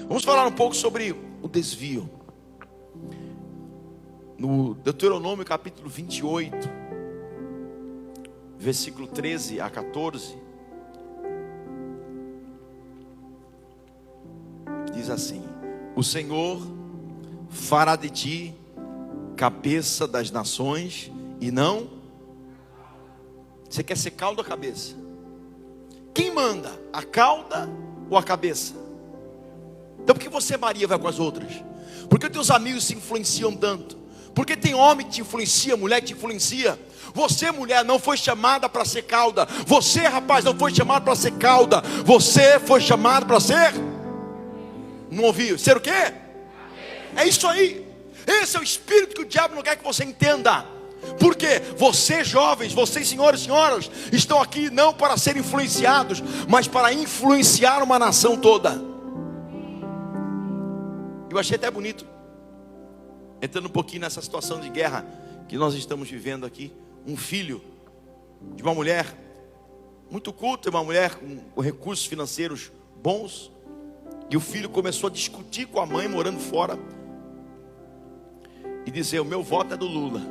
Vamos falar um pouco sobre o desvio. No Deuteronômio capítulo 28, versículo 13 a 14, diz assim: o Senhor fará de ti cabeça das nações e não... Você quer ser cauda ou cabeça? Quem manda? A cauda ou a cabeça? Então por que você, Maria, vai com as outras? Por que teus amigos se influenciam tanto? Porque tem homem que te influencia, mulher que te influencia. Você, mulher, não foi chamada para ser cauda. Você, rapaz, não foi chamado para ser cauda. Você foi chamado para ser... Não ouviu? Ser o quê? É isso aí. Esse é o espírito que o diabo não quer que você entenda. Porque você, jovens, vocês, senhores e senhoras, estão aqui não para ser influenciados, mas para influenciar uma nação toda. Eu achei até bonito, entrando um pouquinho nessa situação de guerra que nós estamos vivendo aqui. Um filho de uma mulher muito culta, uma mulher com recursos financeiros bons, e o filho começou a discutir com a mãe morando fora e dizer: o meu voto é do Lula.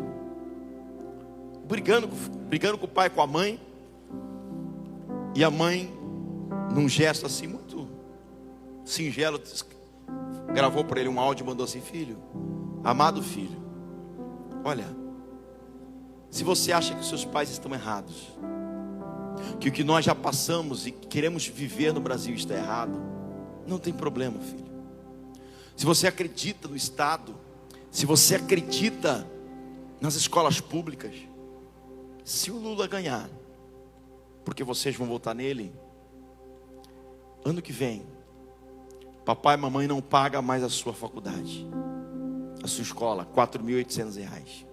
Brigando com o pai, com a mãe. E a mãe, num gesto assim muito singelo, gravou para ele um áudio e mandou assim: filho, amado filho, olha, se você acha que os seus pais estão errados, que o que nós já passamos e queremos viver no Brasil está errado, não tem problema, filho. Se você acredita no Estado, se você acredita nas escolas públicas, se o Lula ganhar, porque vocês vão votar nele, ano que vem, papai e mamãe não pagam mais a sua faculdade, a sua escola, R$4.800.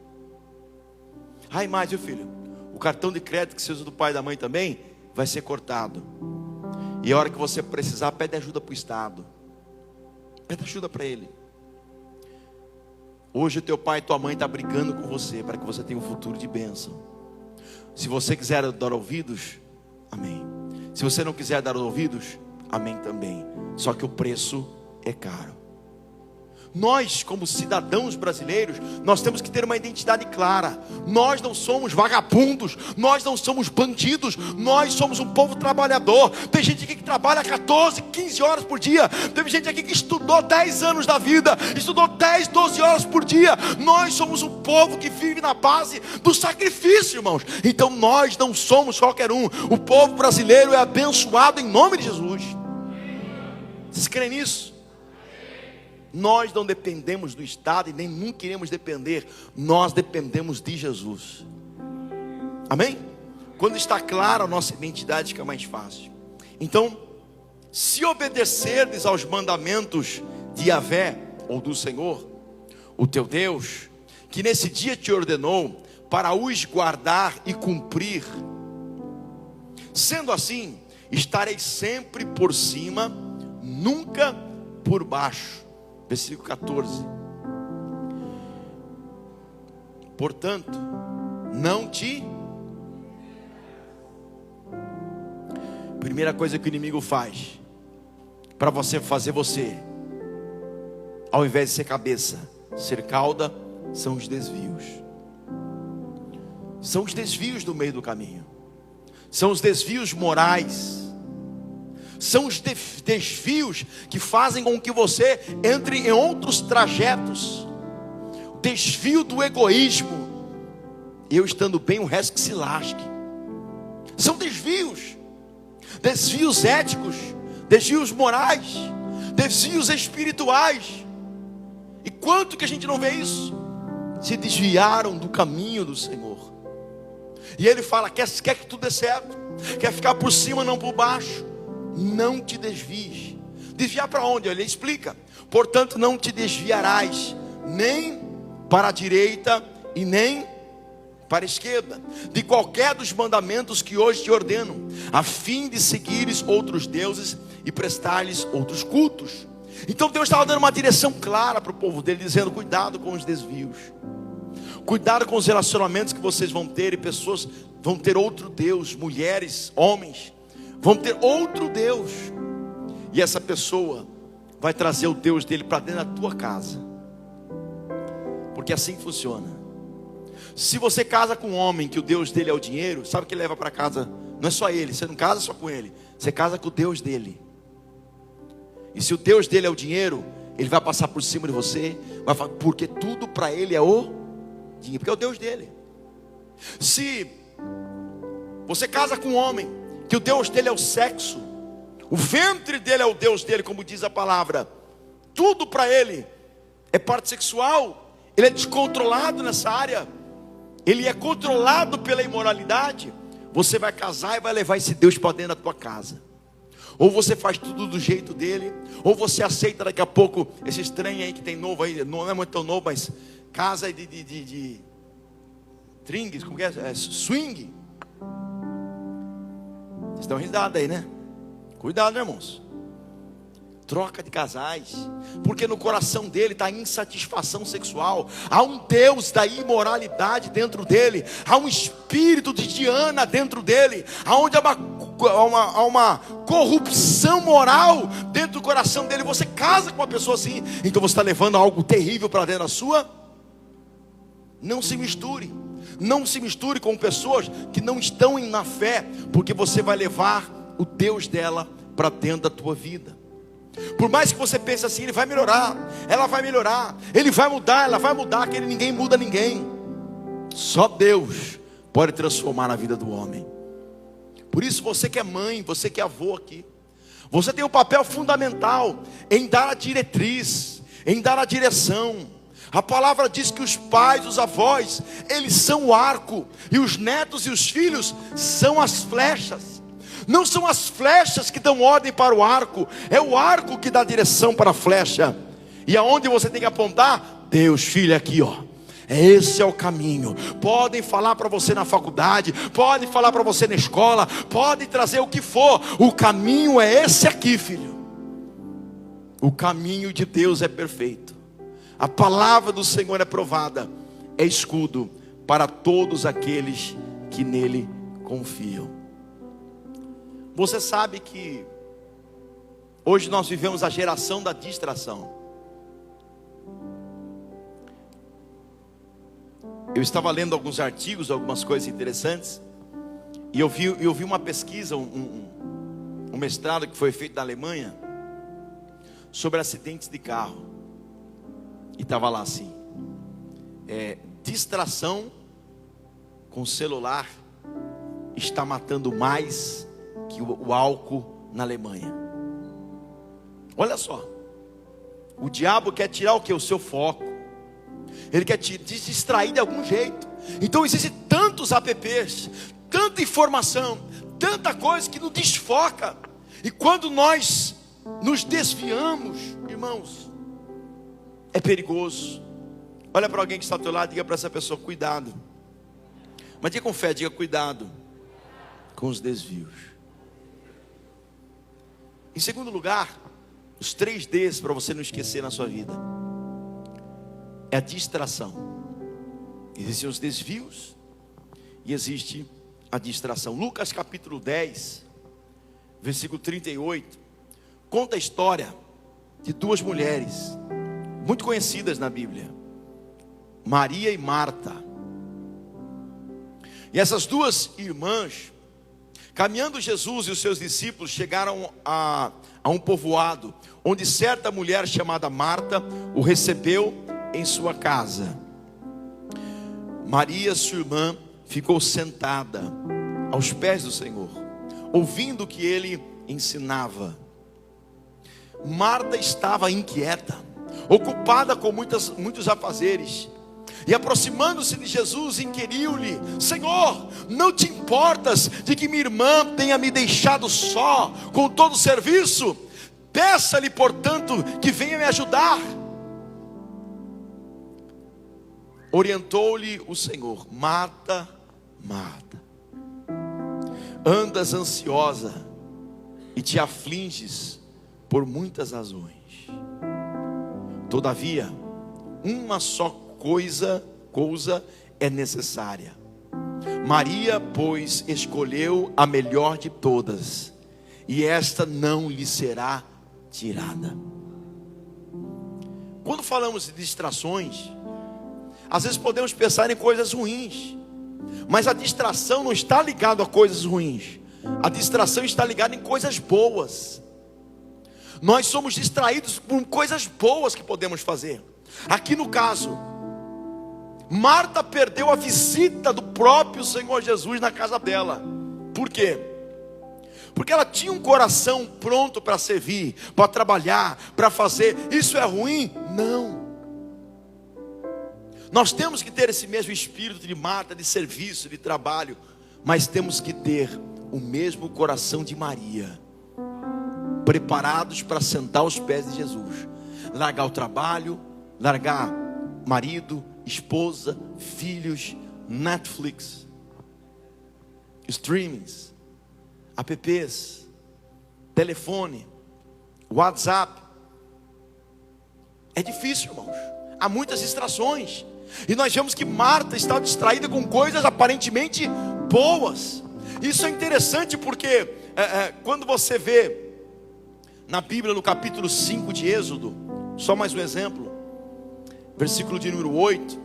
Ai, mais, viu, filho? O cartão de crédito que você usa do pai e da mãe também vai ser cortado. E a hora que você precisar, pede ajuda para o Estado. Pede ajuda para ele. Hoje o teu pai e tua mãe estão brigando com você para que você tenha um futuro de bênção. Se você quiser dar ouvidos, amém. Se você não quiser dar ouvidos, amém também. Só que o preço é caro. Nós, como cidadãos brasileiros, nós temos que ter uma identidade clara. Nós não somos vagabundos, nós não somos bandidos, nós somos um povo trabalhador. Tem gente aqui que trabalha 14, 15 horas por dia. Tem gente aqui que estudou 10 anos da vida, estudou 10, 12 horas por dia. Nós somos um povo que vive na base do sacrifício, irmãos. Então nós não somos qualquer um. O povo brasileiro é abençoado em nome de Jesus. Vocês creem nisso? Nós não dependemos do Estado e nem nunca iremos depender. Nós dependemos de Jesus. Amém? Quando está clara a nossa identidade, fica mais fácil. Então, se obedecerdes aos mandamentos de Yahvé, ou do Senhor, o teu Deus, que nesse dia te ordenou para os guardar e cumprir, sendo assim, estareis sempre por cima, nunca por baixo. Versículo 14. Portanto, não te... Primeira coisa que o inimigo faz para você fazer você, ao invés de ser cabeça, ser cauda, são os desvios. São os desvios do meio do caminho. São os desvios morais. São os desvios que fazem com que você entre em outros trajetos. O desvio do egoísmo. Eu estando bem, o resto que se lasque. São desvios. Desvios éticos. Desvios morais. Desvios espirituais. E quanto que a gente não vê isso? Se desviaram do caminho do Senhor. E Ele fala, quer que tudo dê certo. Quer ficar por cima, não por baixo. Não te desvies. Desviar para onde? Ele explica. Portanto, não te desviarás nem para a direita e nem para a esquerda, de qualquer dos mandamentos que hoje te ordeno, a fim de seguires outros deuses e prestar-lhes outros cultos. Então Deus estava dando uma direção clara para o povo dele, dizendo: cuidado com os desvios, cuidado com os relacionamentos que vocês vão ter, e pessoas vão ter outro Deus, mulheres, homens, vão ter outro Deus, e essa pessoa vai trazer o Deus dele para dentro da tua casa. Porque assim funciona. Se você casa com um homem que o Deus dele é o dinheiro, sabe o que ele leva para casa? Não é só ele, você não casa só com ele, você casa com o Deus dele. E se o Deus dele é o dinheiro, ele vai passar por cima de você, vai falar, porque tudo para ele é o dinheiro, porque é o Deus dele. Se você casa com um homem que o Deus dele é o sexo, o ventre dele é o Deus dele, como diz a palavra, tudo para ele é parte sexual, ele é descontrolado nessa área, ele é controlado pela imoralidade, você vai casar e vai levar esse Deus para dentro da tua casa. Ou você faz tudo do jeito dele, ou você aceita daqui a pouco esse trem aí que tem novo aí, não é muito tão novo, mas casa de tringues, como que é? Swing. Vocês estão risada aí, né? Cuidado, né, irmãos? Troca de casais, porque no coração dele está insatisfação sexual. Há um Deus da imoralidade dentro dele, há um espírito de Diana dentro dele, aonde há uma corrupção moral dentro do coração dele. Você casa com uma pessoa assim, então você está levando algo terrível para dentro da sua. Não se misture, não se misture com pessoas que não estão na fé, porque você vai levar o Deus dela para dentro da tua vida. Por mais que você pense assim, ele vai melhorar, ela vai melhorar, ele vai mudar, ela vai mudar, que ninguém muda ninguém. Só Deus pode transformar na vida do homem. Por isso você que é mãe, você que é avô aqui, você tem um papel fundamental em dar a diretriz, em dar a direção. A palavra diz que os pais, os avós, eles são o arco, e os netos e os filhos são as flechas. Não são as flechas que dão ordem para o arco, é o arco que dá direção para a flecha. E aonde você tem que apontar? Deus, filho, aqui ó, esse é o caminho. Podem falar para você na faculdade, podem falar para você na escola, podem trazer o que for, o caminho é esse aqui, filho. O caminho de Deus é perfeito, a palavra do Senhor é provada, é escudo para todos aqueles que nele confiam. Você sabe que hoje nós vivemos a geração da distração. Eu estava lendo alguns artigos, algumas coisas interessantes, e eu vi uma pesquisa, um mestrado que foi feito na Alemanha, sobre acidentes de carro. E estava lá assim, distração com celular está matando mais que o álcool na Alemanha. Olha só, o diabo quer tirar o que? O seu foco. Ele quer te distrair de algum jeito. Então existem tantos apps, tanta informação, tanta coisa que nos desfoca. E quando nós nos desviamos, irmãos, é perigoso. Olha para alguém que está ao teu lado, diga para essa pessoa, cuidado. Mas diga com fé, diga cuidado com os desvios. Em segundo lugar, os 3 Ds para você não esquecer na sua vida é a distração. Existem os desvios e existe a distração. Lucas capítulo 10, versículo 38, conta a história de 2 mulheres muito conhecidas na Bíblia, Maria e Marta. E essas 2 irmãs, caminhando Jesus e os seus discípulos, chegaram a um povoado, onde certa mulher chamada Marta o recebeu em sua casa. Maria, sua irmã, ficou sentada aos pés do Senhor, ouvindo o que ele ensinava. Marta estava inquieta, ocupada com muitos afazeres. E aproximando-se de Jesus, inquiriu-lhe: Senhor, não te importas de que minha irmã tenha me deixado só com todo o serviço? Peça-lhe, portanto, que venha me ajudar. Orientou-lhe o Senhor: Marta, Marta, andas ansiosa e te afliges por muitas razões. Todavia, uma só coisa é necessária. Maria, pois, escolheu a melhor de todas, e esta não lhe será tirada. Quando falamos de distrações, às vezes podemos pensar em coisas ruins, mas a distração não está ligada a coisas ruins. A distração está ligada em coisas boas. Nós somos distraídos por coisas boas que podemos fazer. Aqui no caso, Marta perdeu a visita do próprio Senhor Jesus na casa dela. Por quê? Porque ela tinha um coração pronto para servir, para trabalhar, para fazer. Isso é ruim? Não. Nós temos que ter esse mesmo espírito de Marta, de serviço, de trabalho, mas temos que ter o mesmo coração de Maria, preparados para sentar aos pés de Jesus, largar o trabalho, largar marido, esposa, filhos, Netflix, streamings, apps, telefone, WhatsApp. É difícil, irmãos. Há muitas distrações. E nós vemos que Marta está distraída com coisas aparentemente boas. Isso é interessante porque quando você vê na Bíblia, no capítulo 5 de Êxodo, só mais um exemplo, versículo de número 8,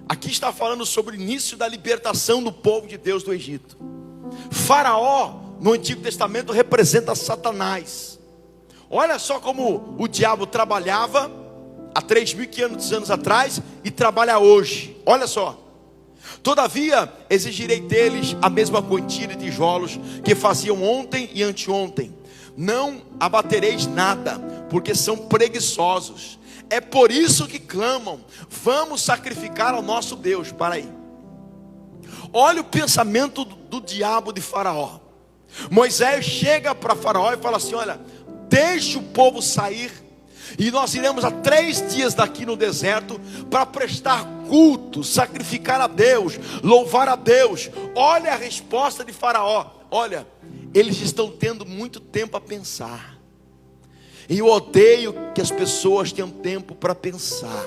aqui está falando sobre o início da libertação do povo de Deus do Egito. Faraó, no Antigo Testamento, representa Satanás. Olha só como o diabo trabalhava há 3.500 anos atrás e trabalha hoje. Olha só: todavia exigirei deles a mesma quantia de tijolos que faziam ontem e anteontem. Não abatereis nada, porque são preguiçosos. É por isso que clamam: vamos sacrificar ao nosso Deus. Para aí. Olha o pensamento do diabo de Faraó. Moisés chega para Faraó e fala assim: olha, deixe o povo sair, e nós iremos a 3 dias daqui no deserto para prestar culto, sacrificar a Deus, louvar a Deus. Olha a resposta de Faraó. Olha, eles estão tendo muito tempo a pensar. E eu odeio que as pessoas tenham tempo para pensar,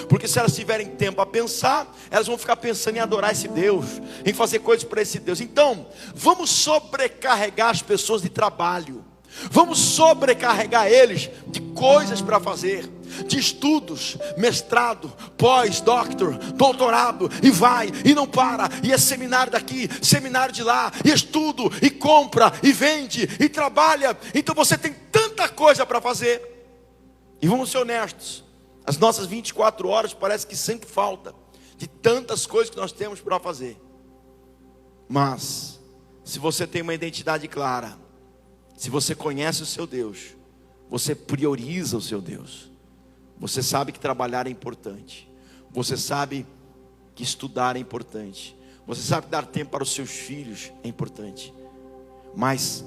porque se elas tiverem tempo a pensar, elas vão ficar pensando em adorar esse Deus, em fazer coisas para esse Deus. Então, vamos sobrecarregar as pessoas de trabalho. Vamos sobrecarregar eles de coisas para fazer, de estudos, mestrado, pós-doutor, doutorado, e vai, e não para, e é seminário daqui, seminário de lá, e estudo, e compra, e vende, e trabalha. Então você tem tanta coisa para fazer, e vamos ser honestos, as nossas 24 horas parece que sempre falta, de tantas coisas que nós temos para fazer. Mas, se você tem uma identidade clara, se você conhece o seu Deus, você prioriza o seu Deus. Você sabe que trabalhar é importante. Você sabe que estudar é importante. Você sabe que dar tempo para os seus filhos é importante. Mas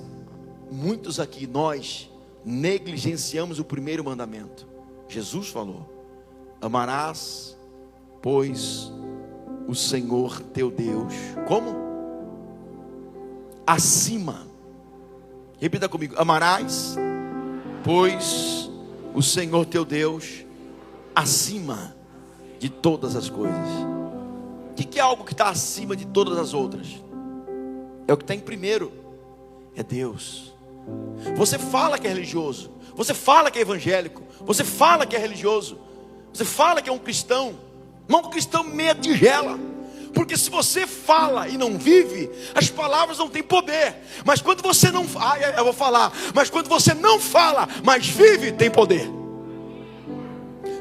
muitos aqui, nós negligenciamos o primeiro mandamento. Jesus falou: amarás, pois, o Senhor teu Deus. Como? Acima. Repita comigo: amarás, pois, o Senhor teu Deus acima de todas as coisas. O que é algo que está acima de todas as outras? É o que está em primeiro, é Deus. Você fala que é religioso, você fala que é evangélico, você fala que é religioso, você fala que é um cristão, mas um cristão meia tigela. Porque se você fala e não vive, as palavras não têm poder. Mas quando você não eu vou falar, mas quando você não fala, mas vive, tem poder.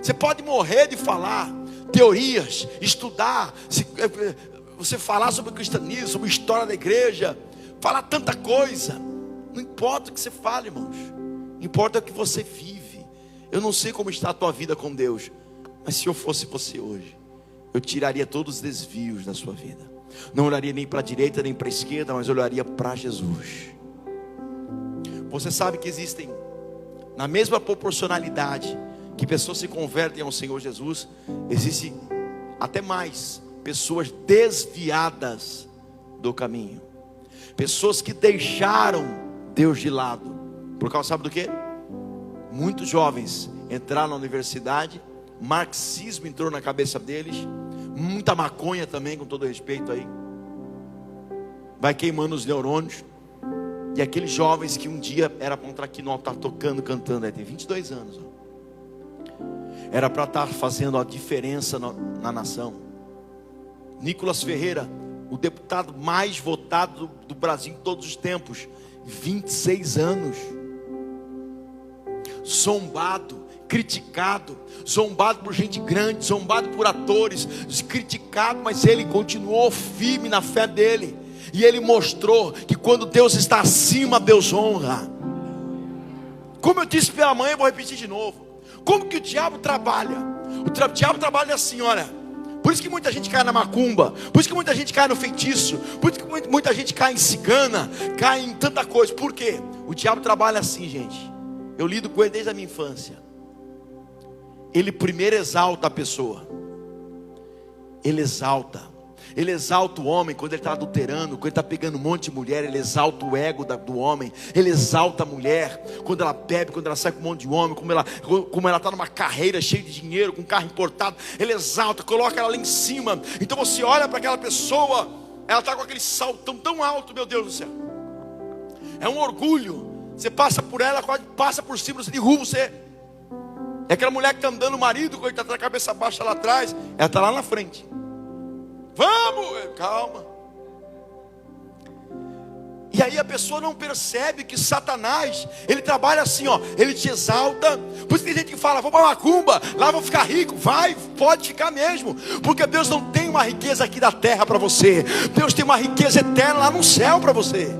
Você pode morrer de falar teorias, estudar, você falar sobre o cristianismo, sobre a história da igreja, falar tanta coisa. Não importa o que você fale, irmãos, importa o que você vive. Eu não sei como está a tua vida com Deus, mas se eu fosse você hoje, eu tiraria todos os desvios da sua vida. Não olharia nem para a direita nem para a esquerda, mas olharia para Jesus. Você sabe que existem, na mesma proporcionalidade que pessoas se convertem ao Senhor Jesus, existe até mais pessoas desviadas do caminho. Pessoas que deixaram Deus de lado. Por causa, sabe do quê? Muitos jovens entraram na universidade, marxismo entrou na cabeça deles, muita maconha também, com todo respeito aí, vai queimando os neurônios. E aqueles jovens que um dia era para estar aqui no altar tocando, cantando, tem 22 anos, ó. Era para estar fazendo a diferença na nação. Nicolas Ferreira, o deputado mais votado do Brasil em todos os tempos, 26 anos, zombado, criticado, zombado por gente grande, zombado por atores, criticado, mas ele continuou firme na fé dele, e ele mostrou que quando Deus está acima, Deus honra. Como eu disse pela manhã, eu vou repetir de novo. Como que o diabo trabalha? O diabo trabalha assim, olha. Por isso que muita gente cai na macumba, por isso que muita gente cai no feitiço, por isso que muita gente cai em cigana, cai em tanta coisa. Por quê? O diabo trabalha assim, gente. Eu lido com ele desde a minha infância. Ele primeiro exalta a pessoa. Ele exalta o homem quando ele está adulterando, quando ele está pegando um monte de mulher. Ele exalta o ego do homem. Ele exalta a mulher quando ela bebe, quando ela sai com um monte de homem, como ela está numa carreira cheia de dinheiro, com um carro importado. Ele exalta, coloca ela lá em cima. Então você olha para aquela pessoa, ela está com aquele saltão tão alto, meu Deus do céu. É um orgulho. Você passa por ela, quase passa por cima, você derruba você. É aquela mulher que está andando o marido, quando ele está com a cabeça baixa lá atrás, ela está lá na frente. Vamos, calma. E aí a pessoa não percebe que Satanás, ele trabalha assim, ó, ele te exalta. Por isso tem gente que fala, vou para macumba, lá vou ficar rico. Vai, pode ficar mesmo, porque Deus não tem uma riqueza aqui da terra para você. Deus tem uma riqueza eterna lá no céu para você.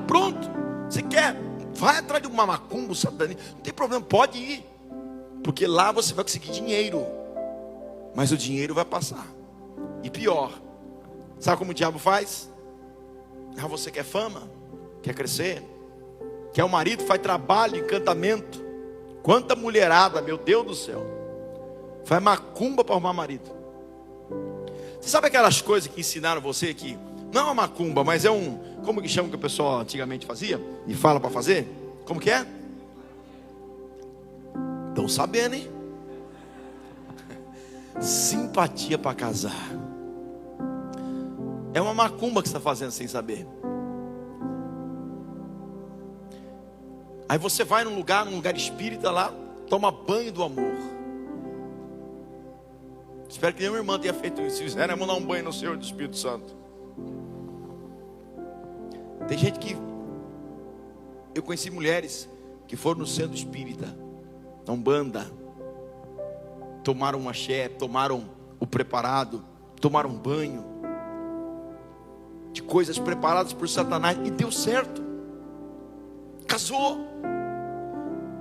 Pronto, você quer, vai atrás de uma macumba, satanismo, não tem problema, pode ir, porque lá você vai conseguir dinheiro, mas o dinheiro vai passar. E pior, sabe como o diabo faz? Ah, você quer fama? Quer crescer? Quer o marido? Faz trabalho, encantamento. Quanta mulherada, meu Deus do céu, faz macumba para arrumar marido. Você sabe aquelas coisas que ensinaram você que não é uma macumba, mas é um, como que chama que o pessoal antigamente fazia? E fala para fazer? Como que é? Estão sabendo, hein? Simpatia para casar. É uma macumba que você está fazendo sem saber. Aí você vai num lugar espírita lá, toma banho do amor. Espero que nenhuma irmã tenha feito isso. Se fizer, vamos dar um banho no Senhor do Espírito Santo. Tem gente que... Eu conheci mulheres que foram no centro espírita, na Umbanda, tomaram um axé, tomaram o preparado, tomaram um banho de coisas preparadas por Satanás, e deu certo. Casou,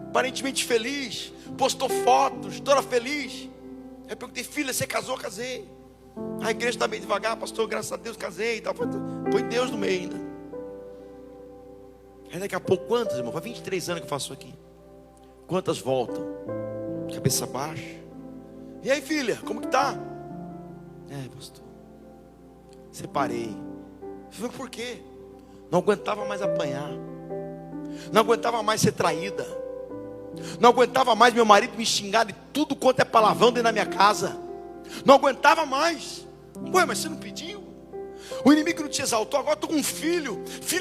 aparentemente feliz, postou fotos, toda feliz. Aí eu perguntei, filha, você casou? Casei. A igreja está meio devagar, pastor, graças a Deus casei e tal. Foi Deus no meio ainda. Aí daqui a pouco, quantas, irmão? Faz 23 anos que eu faço isso aqui. Quantas voltam? Cabeça baixa. E aí, filha, como que tá? Pastor, separei. Falei, por quê? Não aguentava mais apanhar, não aguentava mais ser traída, não aguentava mais meu marido me xingar de tudo quanto é palavrão dentro da minha casa. Não aguentava mais. Ué, mas você não pediu? O inimigo não te exaltou, agora estou com um filho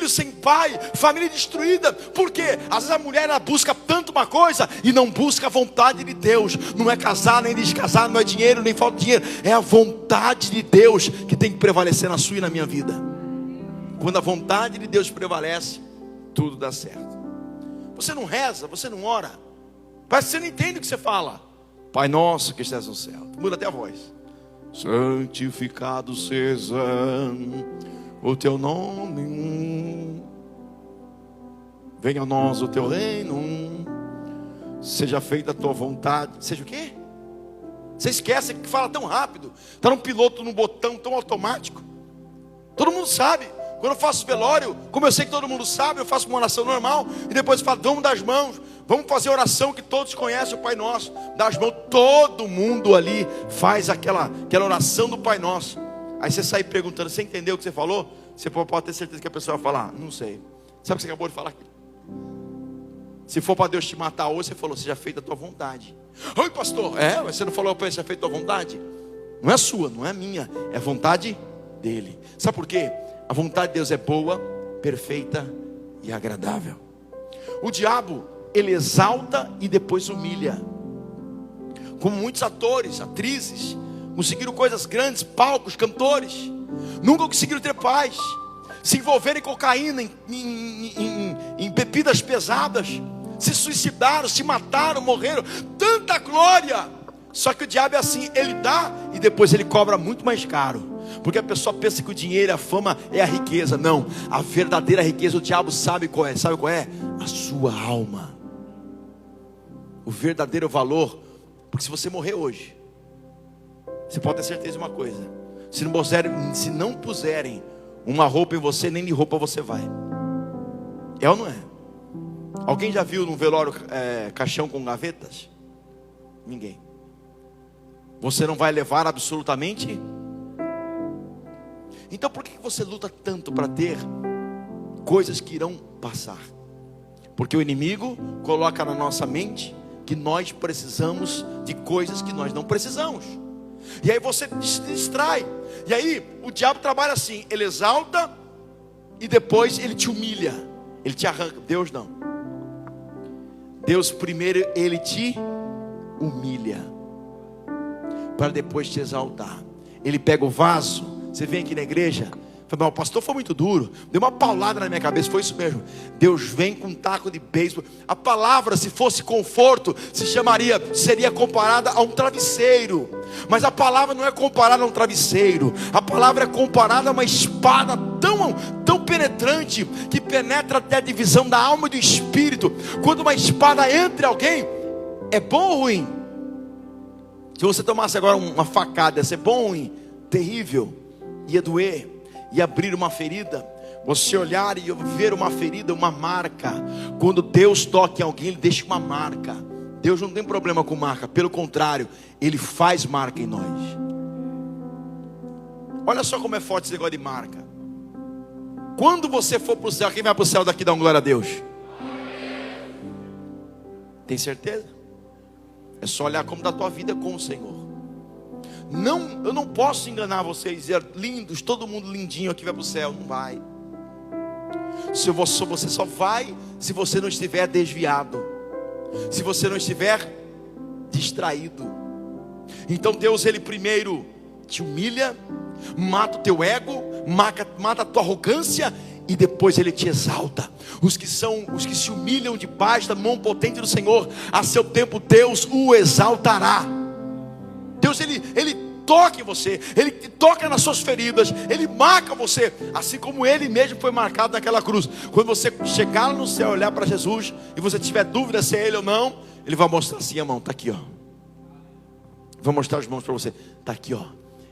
sem pai, família destruída. Por quê? Às vezes a mulher, ela busca tanto uma coisa e não busca a vontade de Deus. Não é casar, nem descasar, não é dinheiro, nem falta de dinheiro. É a vontade de Deus que tem que prevalecer na sua e na minha vida. Quando a vontade de Deus prevalece, tudo dá certo. Você não reza, você não ora, parece que você não entende o que você fala. Pai nosso que estás no céu. Muda até a voz. Santificado seja o teu nome, venha a nós o teu reino, seja feita a tua vontade. Seja o quê? Você esquece que fala tão rápido, está num piloto, num botão tão automático. Todo mundo sabe. Quando eu faço velório, como eu sei que todo mundo sabe, eu faço uma oração normal e depois eu falo, vamos dar as mãos, vamos fazer a oração que todos conhecem, o Pai Nosso. Dá as mãos, todo mundo ali faz aquela oração do Pai Nosso. Aí você sai perguntando, você entendeu o que você falou? Você pode ter certeza que a pessoa vai falar, não sei. Sabe o que você acabou de falar aqui? Se for para Deus te matar hoje, você falou, seja feita a tua vontade. Oi, pastor, mas você não falou para ele, seja feita a tua vontade? Não é sua, não é minha, é a vontade dele. Sabe por quê? A vontade de Deus é boa, perfeita e agradável. O diabo, ele exalta e depois humilha. como muitos atores, atrizes, conseguiram coisas grandes, palcos, cantores, nunca conseguiram ter paz, se envolveram em cocaína, em bebidas pesadas, se suicidaram, se mataram, morreram, tanta glória. Só que o diabo é assim, ele dá e depois ele cobra muito mais caro, porque a pessoa pensa que o dinheiro, a fama é a riqueza. Não, a verdadeira riqueza o diabo sabe qual é. Sabe qual é? A sua alma. O verdadeiro valor. Porque se você morrer hoje, você pode ter certeza de uma coisa: se não puserem uma roupa em você, nem de roupa você vai. É ou não é? Alguém já viu num velório caixão com gavetas? Ninguém. Você não vai levar absolutamente. Então por que você luta tanto para ter coisas que irão passar? Porque o inimigo coloca na nossa mente que nós precisamos de coisas que nós não precisamos. E aí você se distrai. E aí o diabo trabalha assim: ele exalta e depois ele te humilha, ele te arranca. Deus não. Deus primeiro ele te humilha, para depois te exaltar. Ele pega o vaso. Você vem aqui na igreja, fala: o pastor foi muito duro, deu uma paulada na minha cabeça. Foi isso mesmo. Deus vem com um taco de beisebol. A palavra, se fosse conforto, seria comparada a um travesseiro. Mas a palavra não é comparada a um travesseiro. A palavra é comparada a uma espada tão penetrante, que penetra até a divisão da alma e do espírito. Quando uma espada entra em alguém, é bom ou ruim? Se você tomasse agora uma facada, ia ser bom ou ruim? Terrível. Ia doer, ia abrir uma ferida. Você olhar e ver uma ferida, uma marca. Quando Deus toca em alguém, Ele deixa uma marca. Deus não tem problema com marca, pelo contrário, Ele faz marca em nós. Olha só como é forte esse negócio de marca. Quando você for para o céu, quem vai para o céu daqui dá glória a Deus? Tem certeza? É só olhar como está a tua vida com o Senhor. Não, eu não posso enganar vocês, dizer: lindos, todo mundo lindinho aqui vai para o céu. Não vai. Você só vai se você não estiver desviado, se você não estiver distraído. Então Deus, Ele primeiro te humilha, mata o teu ego, mata a tua arrogância, e depois Ele te exalta. Os que se humilham debaixo da mão potente do Senhor, a seu tempo Deus o exaltará. Deus ele toca em você, Ele toca nas suas feridas, Ele marca você, assim como Ele mesmo foi marcado naquela cruz. Quando você chegar no céu, olhar para Jesus, e você tiver dúvida se é Ele ou não, Ele vai mostrar assim a mão: está aqui, ó. Vou mostrar as mãos para você: está aqui, ó.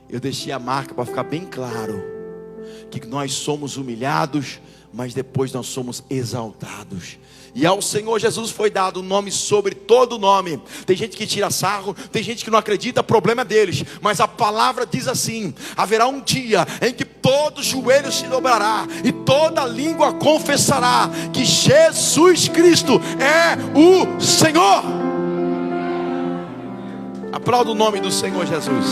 Eu deixei a marca para ficar bem claro que nós somos humilhados, mas depois nós somos exaltados. E ao Senhor Jesus foi dado um nome sobre todo nome. Tem gente que tira sarro, tem gente que não acredita, problema é deles. Mas a palavra diz assim: haverá um dia em que todo joelho se dobrará e toda língua confessará que Jesus Cristo é o Senhor. Aplauda o nome do Senhor Jesus.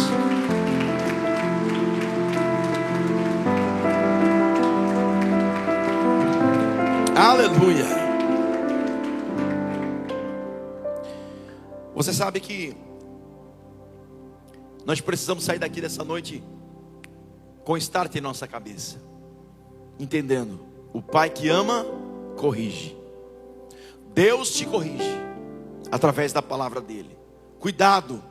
Aleluia. Você sabe que nós precisamos sair daqui dessa noite com start em nossa cabeça, entendendo: o Pai que ama, corrige. Deus te corrige através da palavra dele. Cuidado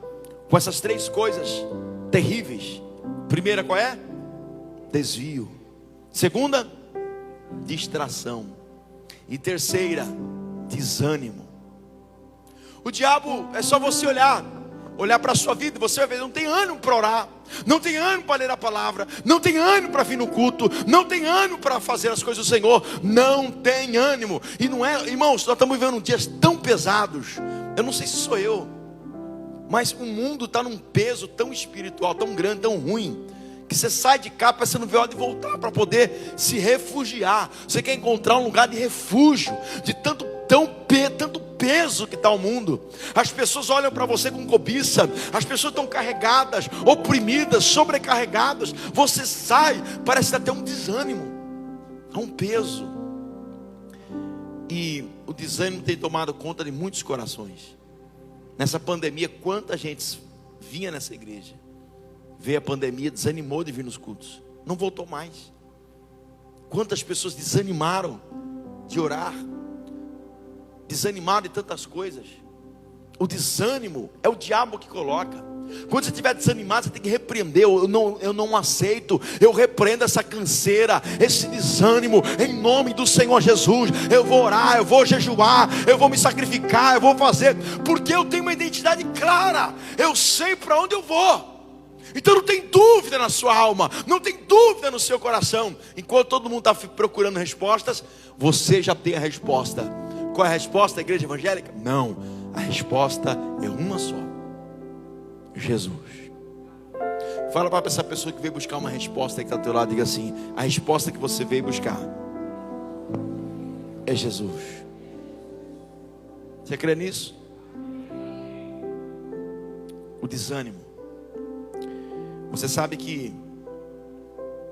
com essas três coisas terríveis. Primeira, qual é? Desvio. Segunda, distração. E terceira, desânimo. O diabo, é só você olhar para a sua vida, e você vai ver: não tem ânimo para orar, não tem ânimo para ler a palavra, não tem ânimo para vir no culto, não tem ânimo para fazer as coisas do Senhor, não tem ânimo. E não é, irmãos, nós estamos vivendo dias tão pesados. Eu não sei se sou eu, mas o mundo está num peso tão espiritual, tão grande, tão ruim, que você sai de cá, parece que você não vê a hora de voltar para poder se refugiar. Você quer encontrar um lugar de refúgio, de tanto peso que está o mundo. As pessoas olham para você com cobiça, as pessoas estão carregadas, oprimidas, sobrecarregadas. Você sai, parece até um desânimo, há um peso. E o desânimo tem tomado conta de muitos corações. Nessa pandemia, quanta gente vinha nessa igreja, veio a pandemia, desanimou de vir nos cultos, não voltou mais. Quantas pessoas desanimaram de orar, desanimaram de tantas coisas. O desânimo é o diabo que coloca. Quando você estiver desanimado, você tem que repreender. Eu não aceito, eu repreendo essa canseira, esse desânimo, em nome do Senhor Jesus. Eu vou orar, eu vou jejuar, eu vou me sacrificar, eu vou fazer, porque eu tenho uma identidade clara, eu sei para onde eu vou. Então não tem dúvida na sua alma, não tem dúvida no seu coração. Enquanto todo mundo está procurando respostas, você já tem a resposta. Qual é a resposta da igreja evangélica? Não, a resposta é uma só: Jesus. Fala para essa pessoa que veio buscar uma resposta, que está do teu lado, diga assim: a resposta que você veio buscar é Jesus. Você crê nisso? O desânimo. Você sabe que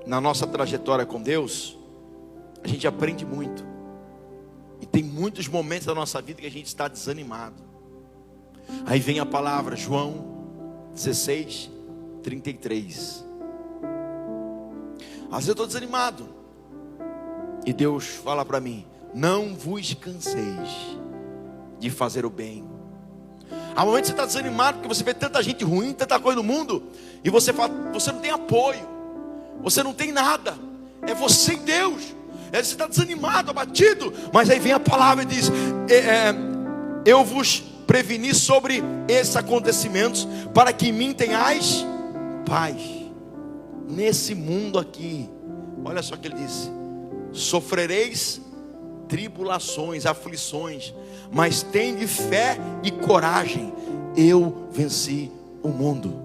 na nossa trajetória com Deus, a gente aprende muito. E tem muitos momentos da nossa vida que a gente está desanimado. Aí vem a palavra, João 16, 33. Às vezes eu estou desanimado, e Deus fala para mim: não vos canseis de fazer o bem. Há momentos que você está desanimado, porque você vê tanta gente ruim, tanta coisa no mundo, e você fala, você não tem apoio, você não tem nada, é você e Deus. Você está desanimado, abatido, mas aí vem a palavra e diz: eu vos preveni sobre esses acontecimentos, para que em mim tenhais paz. Nesse mundo aqui, olha só o que ele disse: sofrereis tribulações, aflições, mas tende fé e coragem, eu venci o mundo.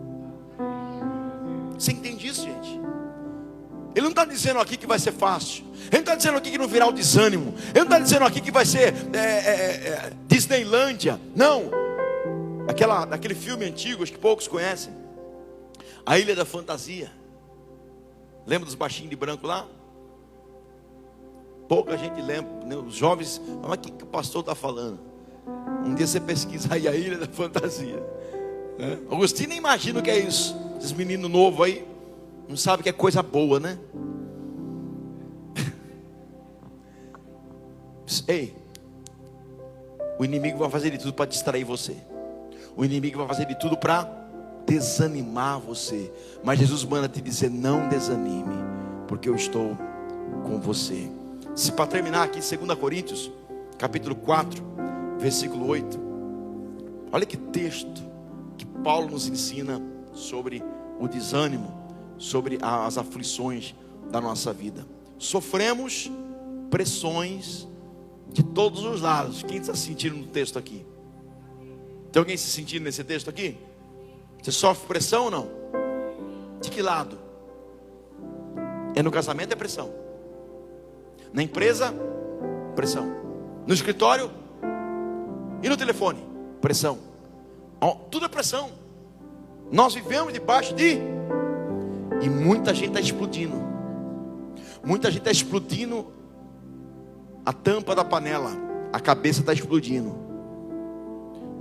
Você entende isso, gente? Ele não está dizendo aqui que vai ser fácil. Ele não está dizendo aqui que não virá o desânimo. Ele não está dizendo aqui que vai ser Disneylândia. Não. Aquele filme antigo, acho que poucos conhecem, A Ilha da Fantasia. Lembra dos baixinhos de branco lá? Pouca gente lembra, né? Os jovens, mas o que o pastor está falando? Um dia você pesquisa aí A Ilha da Fantasia, né? Agostinho nem imagina o que é isso. Esses meninos novos aí não sabem que é coisa boa, né? Ei, o inimigo vai fazer de tudo para distrair você. O inimigo vai fazer de tudo para desanimar você. Mas Jesus manda te dizer: não desanime, porque eu estou com você. Se para terminar aqui, 2 Coríntios, capítulo 4, versículo 8. Olha que texto que Paulo nos ensina sobre o desânimo, sobre as aflições da nossa vida. Sofremos pressões de todos os lados. Quem está se sentindo no texto aqui? Tem alguém se sentindo nesse texto aqui? Você sofre pressão ou não? De que lado? É no casamento, é pressão. Na empresa, pressão. No escritório e no telefone, pressão. Tudo é pressão. Nós vivemos debaixo de... E muita gente está explodindo. Muita gente está explodindo a tampa da panela. A cabeça está explodindo.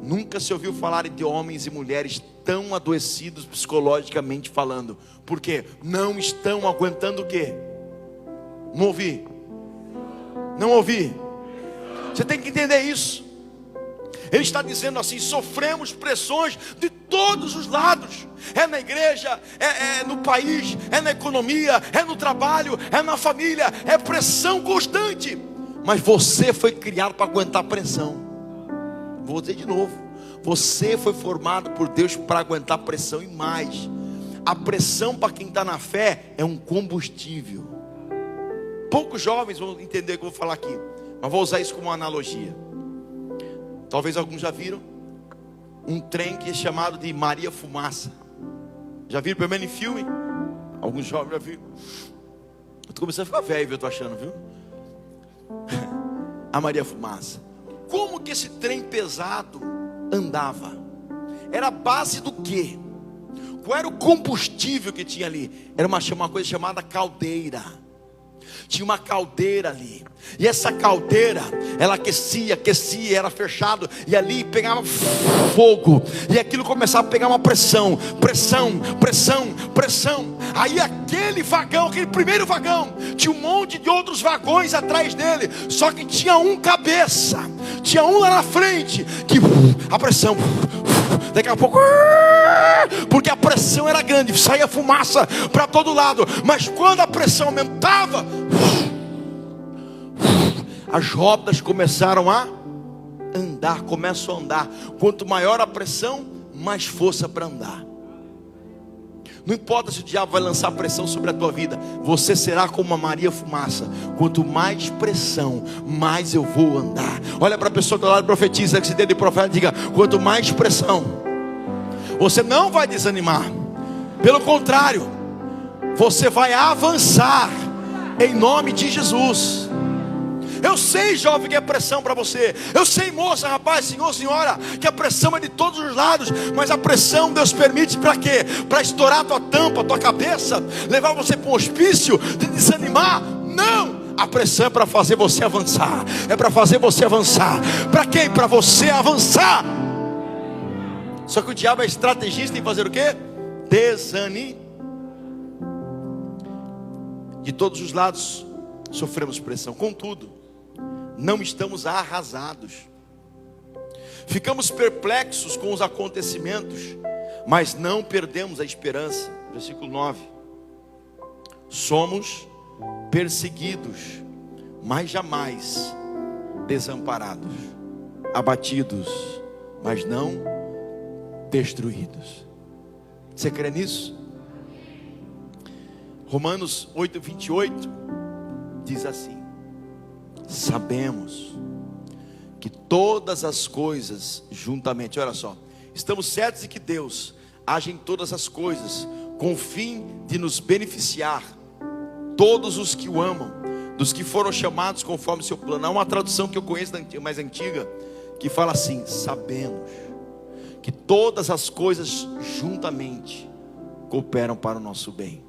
Nunca se ouviu falar de homens e mulheres tão adoecidos psicologicamente falando. Por quê? Não estão aguentando o quê? Não ouvi. Não ouvi. Você tem que entender isso. Ele está dizendo assim: sofremos pressões de todos os lados. É na igreja, é no país, é na economia, é no trabalho, é na família. É pressão constante. Mas você foi criado para aguentar pressão. Vou dizer de novo: você foi formado por Deus para aguentar pressão. E mais, a pressão para quem está na fé é um combustível. Poucos jovens vão entender o que eu vou falar aqui, mas vou usar isso como uma analogia. Talvez alguns já viram um trem que é chamado de Maria Fumaça. Já viram pelo menos em filme? Alguns jovens já viram. Eu estou começando a ficar velho, eu estou achando, viu? A Maria Fumaça. Como que esse trem pesado andava? Era a base do quê? Qual era o combustível que tinha ali? Era uma coisa chamada caldeira. Tinha uma caldeira ali. E essa caldeira, ela aquecia, era fechado. E ali pegava fogo. E aquilo começava a pegar uma pressão. Aí aquele vagão, aquele primeiro vagão, tinha um monte de outros vagões atrás dele. Só que tinha um cabeça. Tinha um lá na frente. Que a pressão... Daqui a pouco, porque a pressão era grande, saía fumaça para todo lado. Mas quando a pressão aumentava, as rodas começam a andar. Quanto maior a pressão, mais força para andar. Não importa se o diabo vai lançar pressão sobre a tua vida, você será como uma Maria Fumaça. Quanto mais pressão, mais eu vou andar. Olha para a pessoa do lado, profetiza, que se dedo de profeta, diga: quanto mais pressão, você não vai desanimar. Pelo contrário, você vai avançar em nome de Jesus. Eu sei, jovem, que é pressão para você. Eu sei, moça, rapaz, senhor, senhora, que a pressão é de todos os lados. Mas a pressão Deus permite para quê? Para estourar a tua tampa, a tua cabeça, levar você para um hospício, de desanimar? Não! A pressão é para fazer você avançar. É para fazer você avançar. Para quem? Para você avançar. Só que o diabo é estrategista em fazer o quê? Desanimar. De todos os lados sofremos pressão. Contudo, não estamos arrasados. Ficamos perplexos com os acontecimentos, mas não perdemos a esperança. Versículo 9. Somos perseguidos, mas jamais desamparados, abatidos, mas não destruídos. Você crê nisso? Romanos 8:28 diz assim: sabemos que todas as coisas juntamente, olha só, estamos certos de que Deus age em todas as coisas com o fim de nos beneficiar, todos os que o amam, dos que foram chamados conforme o seu plano. Há uma tradução que eu conheço mais antiga, que fala assim: sabemos que todas as coisas juntamente cooperam para o nosso bem.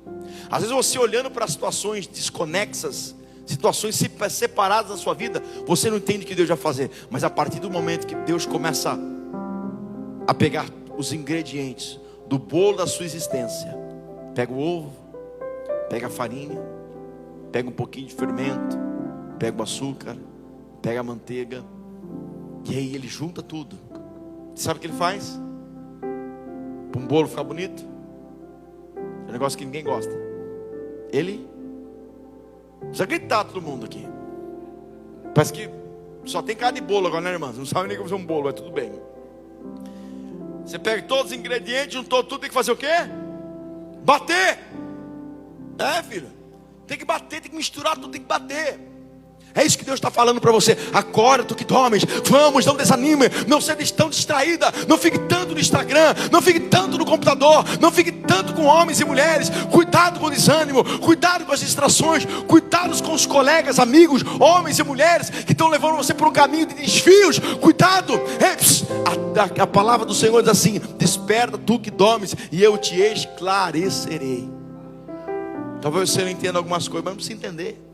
Às vezes você olhando para situações desconexas, situações separadas da sua vida, você não entende o que Deus vai fazer. Mas a partir do momento que Deus começa a pegar os ingredientes do bolo da sua existência, pega o ovo, pega a farinha, pega um pouquinho de fermento, pega o açúcar, pega a manteiga, e aí ele junta tudo. Sabe o que ele faz? Para um bolo ficar bonito, é um negócio que ninguém gosta. Ele precisa gritar todo mundo aqui. Parece que só tem cara de bolo agora, né, irmãs? Não sabe nem como fazer um bolo, mas tudo bem. Você pega todos os ingredientes, juntou tudo, tem que fazer o quê? Bater. É, filho, tem que bater, tem que misturar tudo, tem que bater. É isso que Deus está falando para você. Acorda, tu que dormes, vamos, não desanime, não seja tão distraída, não fique tanto no Instagram, não fique tanto no computador, não fique tanto com homens e mulheres. Cuidado com o desânimo, cuidado com as distrações, cuidado com os colegas, amigos, homens e mulheres que estão levando você por um caminho de desvios. Cuidado. A palavra do Senhor diz assim: desperta tu que dormes e eu te esclarecerei. Talvez você não entenda algumas coisas, mas não precisa entender.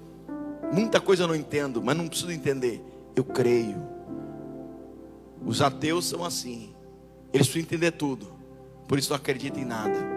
Muita coisa eu não entendo, mas não preciso entender. Eu creio. Os ateus são assim. Eles precisam entender tudo, por isso não acreditam em nada.